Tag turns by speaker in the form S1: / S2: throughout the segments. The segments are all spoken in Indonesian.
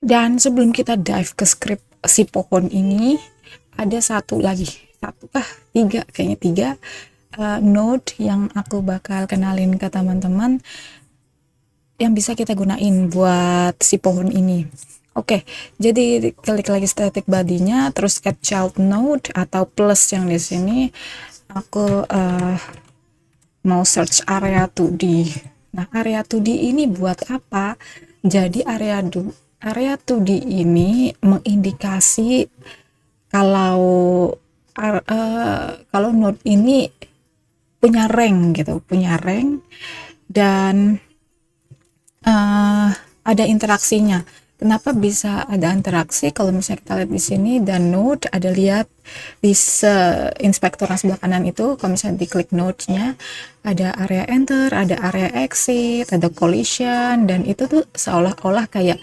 S1: Dan sebelum kita dive ke script si pohon ini, ada satu lagi, tiga, kayaknya tiga node yang aku bakal kenalin ke teman-teman yang bisa kita gunain buat si pohon ini. Oke, jadi klik lagi static body-nya, terus add child node atau plus yang di sini. Aku mau search area 2D. Nah, area 2D ini buat apa? Jadi area 2D ini mengindikasi kalau kalau node ini punya rank gitu, punya rank dan ada interaksinya. Kenapa bisa ada interaksi? Kalau misalnya kita lihat di sini dan node, ada lihat di inspektor yang sebelah kanan itu, kalau misalnya diklik node-nya, ada area enter, ada area exit, ada collision, dan itu tuh seolah-olah kayak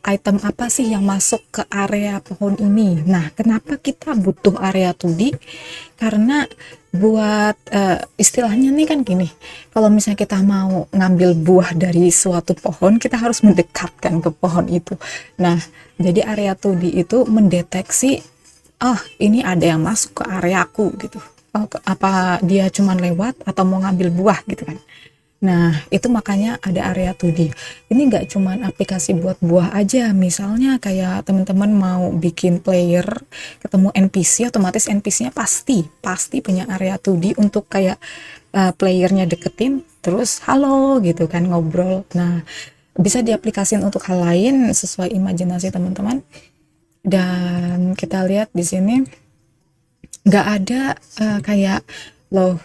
S1: item apa sih yang masuk ke area pohon ini. Nah, kenapa kita butuh area 2D? Karena buat istilahnya nih kan gini, kalau misalnya kita mau ngambil buah dari suatu pohon, kita harus mendekatkan ke pohon itu. Nah, jadi area 2D itu mendeteksi, ini ada yang masuk ke areaku gitu. Apa dia cuma lewat atau mau ngambil buah gitu kan. Nah, itu makanya ada area 2D. Ini nggak cuman aplikasi buat buah aja. Misalnya kayak teman-teman mau bikin player, ketemu NPC, otomatis NPC-nya pasti punya area 2D untuk kayak playernya deketin, terus halo gitu kan, ngobrol. Nah, bisa diaplikasikan untuk hal lain sesuai imajinasi teman-teman. Dan kita lihat di sini nggak ada kayak loh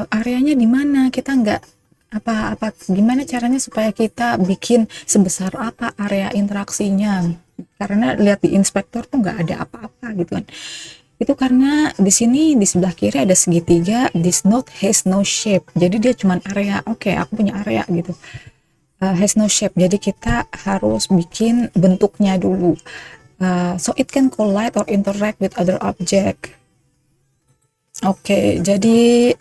S1: areanya di mana, kita nggak apa gimana caranya supaya kita bikin sebesar apa area interaksinya, karena lihat di inspektor tuh nggak ada apa-apa gitu kan. Itu karena di sini di sebelah kiri ada segitiga, this node has no shape, jadi dia cuman area. Oke, aku punya area gitu, has no shape, jadi kita harus bikin bentuknya dulu. So it can collide or interact with other object. Oke, jadi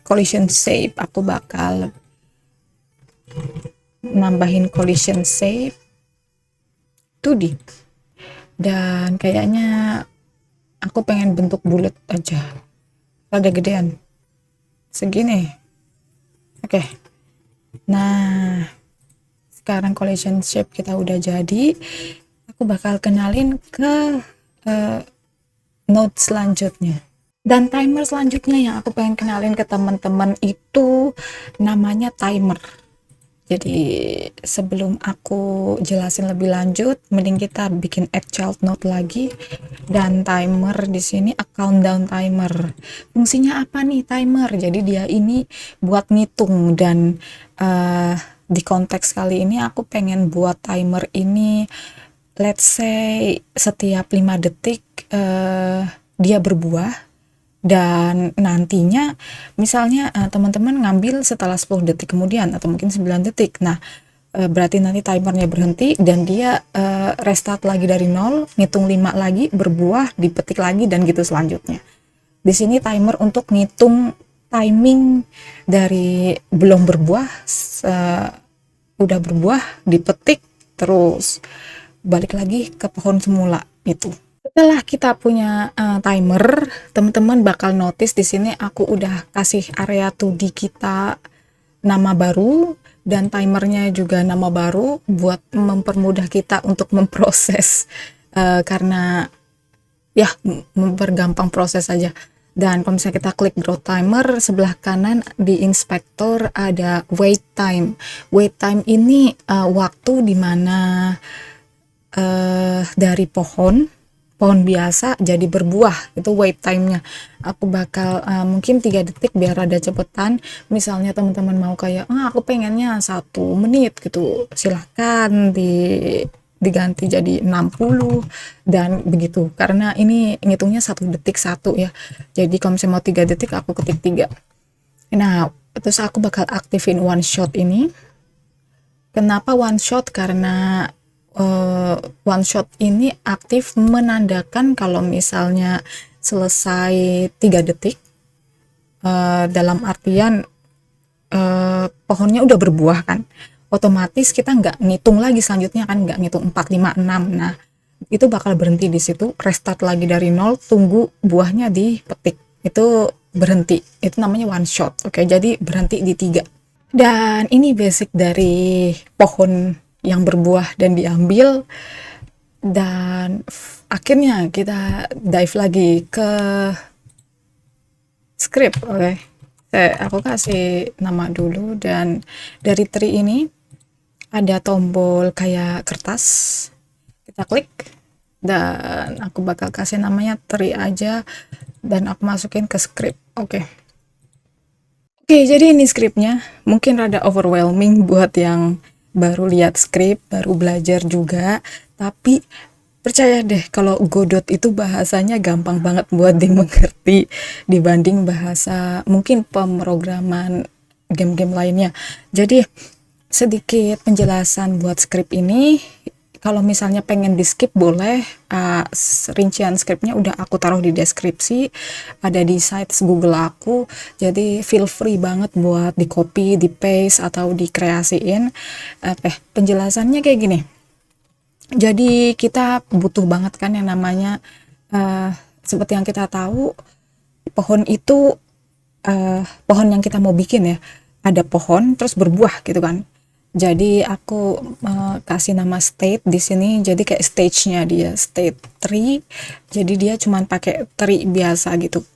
S1: collision shape aku bakal nambahin collision shape 2D, dan kayaknya aku pengen bentuk bulat aja, rada gedean segini. Oke, nah sekarang collision shape kita udah jadi. Aku bakal kenalin ke node selanjutnya. Dan timer selanjutnya yang aku pengen kenalin ke teman-teman itu namanya timer. Jadi sebelum aku jelasin lebih lanjut, mending kita bikin add child node lagi. Dan timer di sini countdown timer. Fungsinya apa nih timer? Jadi dia ini buat ngitung, dan di konteks kali ini aku pengen buat timer ini, let's say setiap 5 detik dia berbuah. Dan nantinya misalnya teman-teman ngambil setelah 10 detik kemudian atau mungkin 9 detik. Nah, berarti nanti timernya berhenti dan dia restart lagi dari 0, ngitung 5 lagi, berbuah, dipetik lagi, dan gitu selanjutnya. Di sini timer untuk ngitung timing dari belum berbuah, udah berbuah, dipetik, terus balik lagi ke pohon semula itu. Setelah kita punya timer, teman-teman bakal notice di sini aku udah kasih area 2D kita nama baru, dan timernya juga nama baru buat mempermudah kita untuk memproses, karena ya mempergampang proses aja. Dan kalau misalnya kita klik draw timer, sebelah kanan di inspektor ada wait time. Wait time ini waktu dimana dari pohon biasa jadi berbuah, itu wait time-nya. Aku bakal mungkin 3 detik biar ada cepetan. Misalnya teman-teman mau kayak aku pengennya 1 menit gitu, silahkan diganti jadi 60 dan begitu, karena ini ngitungnya 1 detik 1 ya. Jadi kalau misalnya mau 3 detik aku ketik 3. Nah, terus aku bakal aktifin one shot ini. Kenapa one shot? Karena one shot ini aktif menandakan kalau misalnya selesai 3 detik, dalam artian pohonnya udah berbuah kan, otomatis kita nggak ngitung lagi selanjutnya kan, nggak ngitung 4, 5, 6. Nah, itu bakal berhenti di situ, restart lagi dari nol, tunggu buahnya dipetik. Itu berhenti. Itu namanya one shot. Oke, jadi berhenti di 3. Dan ini basic dari pohon yang berbuah dan diambil. Dan akhirnya kita dive lagi ke script. Oke. Aku kasih nama dulu, dan dari tree ini ada tombol kayak kertas. Kita klik dan aku bakal kasih namanya tree aja, dan aku masukin ke script. Oke. Oke, jadi ini scriptnya. Mungkin rada overwhelming buat yang baru lihat script, baru belajar juga. Tapi percaya deh, kalau Godot itu bahasanya gampang banget buat dimengerti dibanding bahasa mungkin pemrograman game-game lainnya. Jadi sedikit penjelasan buat script ini. Kalau misalnya pengen di skip boleh, rincian scriptnya udah aku taruh di deskripsi, ada di sites Google aku, jadi feel free banget buat di copy, di paste, atau dikreasiin. Penjelasannya kayak gini. Jadi kita butuh banget kan yang namanya, seperti yang kita tahu, pohon itu, pohon yang kita mau bikin ya, ada pohon terus berbuah gitu kan. Jadi aku kasih nama state di sini, jadi kayak stage-nya dia state tree, jadi dia cuman pakai tree biasa gitu.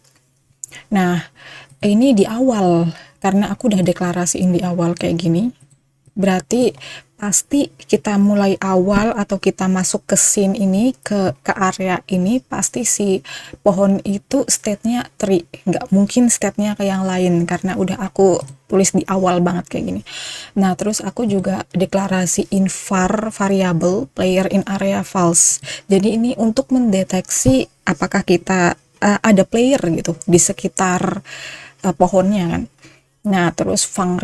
S1: Nah, ini di awal, karena aku udah deklarasiin di awal kayak gini, berarti pasti kita mulai awal atau kita masuk ke scene ini, ke area ini, pasti si pohon itu state-nya tree, nggak mungkin state-nya ke yang lain karena udah aku tulis di awal banget kayak gini. Nah, terus aku juga deklarasiin var variable player in area false, jadi ini untuk mendeteksi apakah kita ada player gitu di sekitar pohonnya kan. Nah, terus function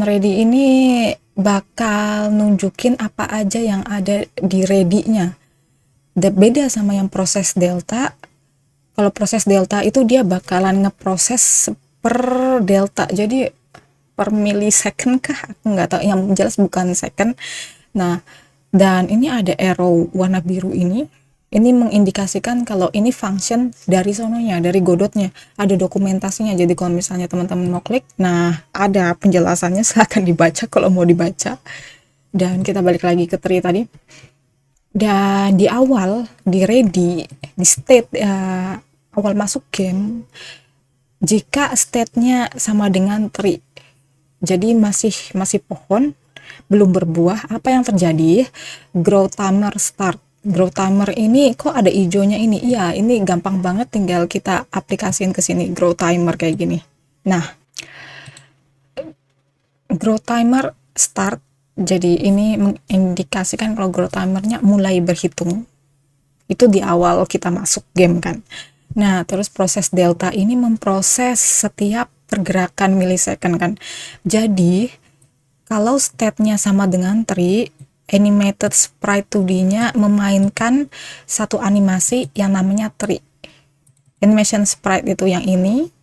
S1: ready ini bakal nunjukin apa aja yang ada di ready-nya. Beda sama yang proses delta. Kalau proses delta itu dia bakalan ngeproses per delta. Jadi per millisecond kah? Aku nggak tahu. Yang jelas bukan second. Nah, dan ini ada arrow warna biru ini. Ini mengindikasikan kalau ini function dari sononya, dari Godotnya. Ada dokumentasinya, jadi kalau misalnya teman-teman mau klik, nah ada penjelasannya, silahkan dibaca kalau mau dibaca. Dan kita balik lagi ke tree tadi. Dan di awal, di ready, di state, awal masuk game, jika state-nya sama dengan tree, jadi masih pohon, belum berbuah, apa yang terjadi? Grow timer start. Grow timer ini kok ada hijaunya ini? Iya, ini gampang banget, tinggal kita aplikasiin ke sini, grow timer kayak gini. Nah, grow timer start, jadi ini mengindikasikan kalau grow timernya mulai berhitung. Itu di awal kita masuk game kan. Nah, terus proses delta ini memproses setiap pergerakan millisecond kan. Jadi, kalau state-nya sama dengan tree, animated sprite 2D-nya memainkan satu animasi yang namanya tree. Animation sprite itu yang ini.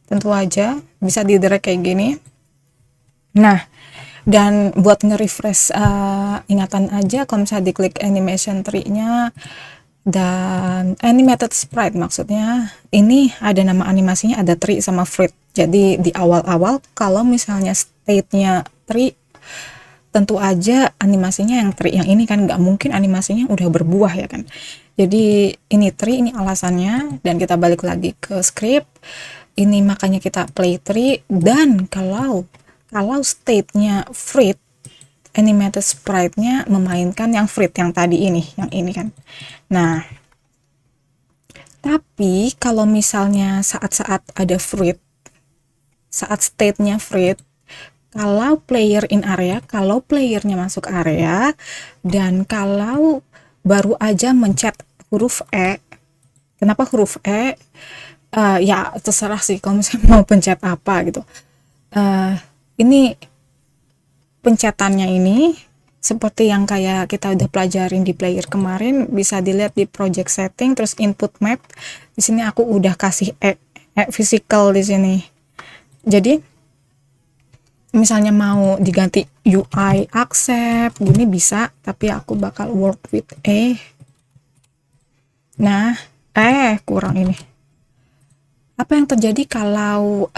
S1: Tentu aja bisa di-drag kayak gini. Nah, dan buat nge-refresh ingatan aja, kalau misalnya diklik animation tree-nya dan animated sprite, maksudnya ini ada nama animasinya, ada tree sama fruit. Jadi di awal-awal kalau misalnya state-nya tree, tentu aja animasinya yang tree, yang ini kan nggak mungkin animasinya udah berbuah ya kan. Jadi ini tree, ini alasannya, dan kita balik lagi ke script. Ini makanya kita play tree, dan kalau state-nya fruit, animated sprite-nya memainkan yang fruit yang tadi ini, yang ini kan. Nah, tapi kalau misalnya saat-saat ada fruit, saat state-nya fruit, kalau player in area, kalau playernya masuk area, dan kalau baru aja mencet huruf E. Kenapa huruf E? Ya terserah sih kalau misalnya mau pencet apa gitu. Ini pencetannya ini seperti yang kayak kita udah pelajarin di player kemarin, bisa dilihat di project setting, terus input map. Di sini aku udah kasih E physical di sini. Jadi misalnya mau diganti UI accept gini bisa, tapi aku bakal work with nah kurang ini. Apa yang terjadi kalau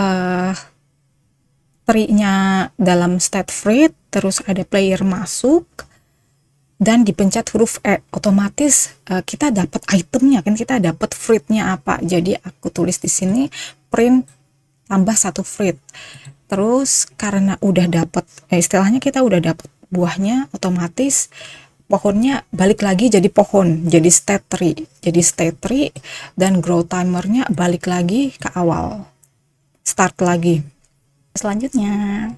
S1: tree-nya dalam state fruit, terus ada player masuk dan dipencet huruf E, otomatis kita dapat itemnya kan, kita dapat fruitnya apa. Jadi aku tulis di sini print tambah 1 fruit. Terus karena udah dapat istilahnya kita udah dapat buahnya, otomatis pohonnya balik lagi jadi pohon, jadi state tree, dan grow timernya balik lagi ke awal, start lagi. Selanjutnya